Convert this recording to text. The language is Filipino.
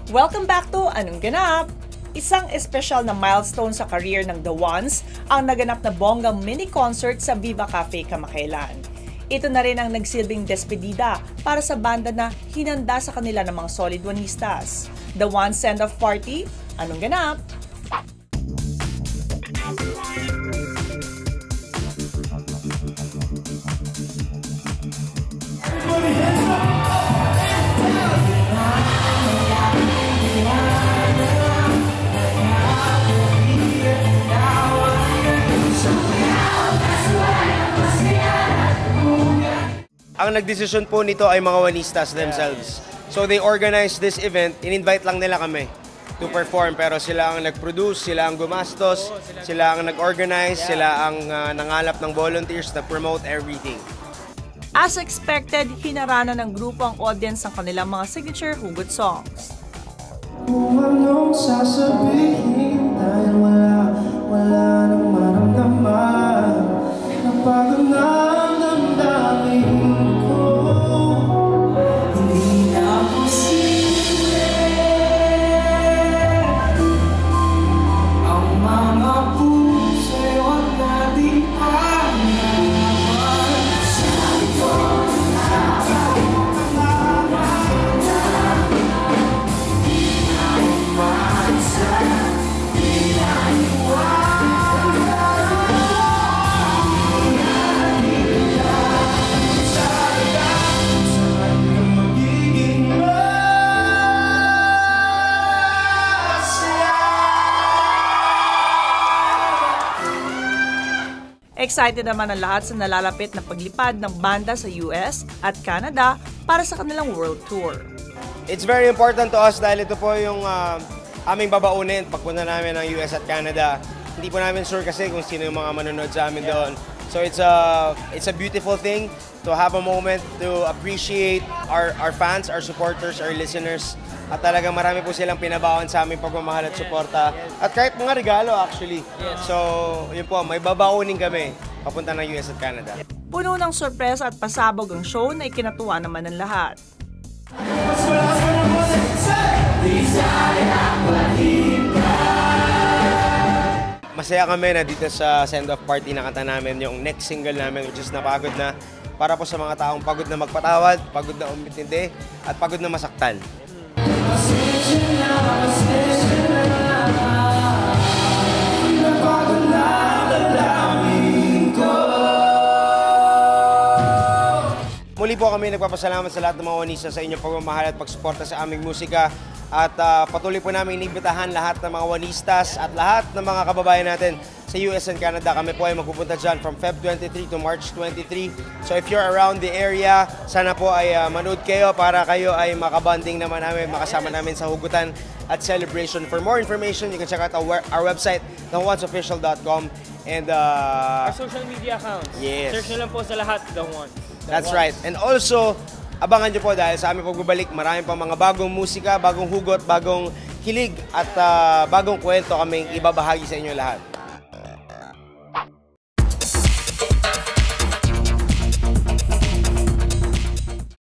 Welcome back to Anong Ganap? Isang espesyal na milestone sa career ng The Ones ang naganap na bonggang mini-concert sa Viva Cafe kamakailan. Ito na rin ang nagsilbing despedida para sa banda na hinanda sa kanila ng mga solid oneistas. The Ones send-off party, Anong Ganap? Ang nagdesisyon po nito ay mga oneistas themselves. So they organized this event, in-invite lang nila kami to perform. Pero sila ang nag-produce, sila ang gumastos, sila ang nag-organize, sila ang nangalap ng volunteers na promote everything. As expected, hinarana ng grupo ang audience ng kanilang mga signature hugot songs. Kung anong sasabihin dahil wala nang maramdaman. Napagod na ang damdamin ko. Hindi na posible ang mga puso'y wag natin pangalaman. Sabi ko Excited naman ang lahat sa nalalapit na paglipad ng banda sa US at Canada para sa kanilang world tour. It's very important to us dahil ito po yung aming babaunin pagpunta namin ng US at Canada. Hindi po namin sure kasi kung sino yung mga manonood sa amin doon. So it's a beautiful thing to have a moment to appreciate our fans, our supporters, our listeners. At talagang marami po silang pinabaon sa aming pagmamahal at suporta. At kahit mga regalo actually. So yun po, may babaunin kami papunta ng US at Canada. Puno ng sorpresa at pasabog ang show na ikinatuwa naman ng lahat. Masaya kami na dito sa send-off party na kanta namin yung next single namin, which is Napagod Na, para po sa mga taong pagod na magpatawad, pagod na umintindi, at pagod na masaktan. Muli po kami nagpapasalamat sa lahat ng mga oneistas sa inyong pagmamahal at pagsuporta sa aming musika. At patuloy po namin inibitahan lahat ng mga oneistas at lahat ng mga kababayan natin sa US and Canada. Kami po ay magpupunta dyan from Feb 23 to March 23. So if you're around the area, sana po ay manood kayo para kayo ay makabanding naman namin, makasama namin sa hugutan at celebration. For more information, you can check out our website, theonesofficial.com. And our social media accounts. Yes. Search nyo lang po sa lahat, The Ones. That's right. And also, abangan nyo po dahil sa aming pagbabalik, marami pang mga bagong musika, bagong hugot, bagong kilig at bagong kwento kaming ibabahagi sa inyo lahat.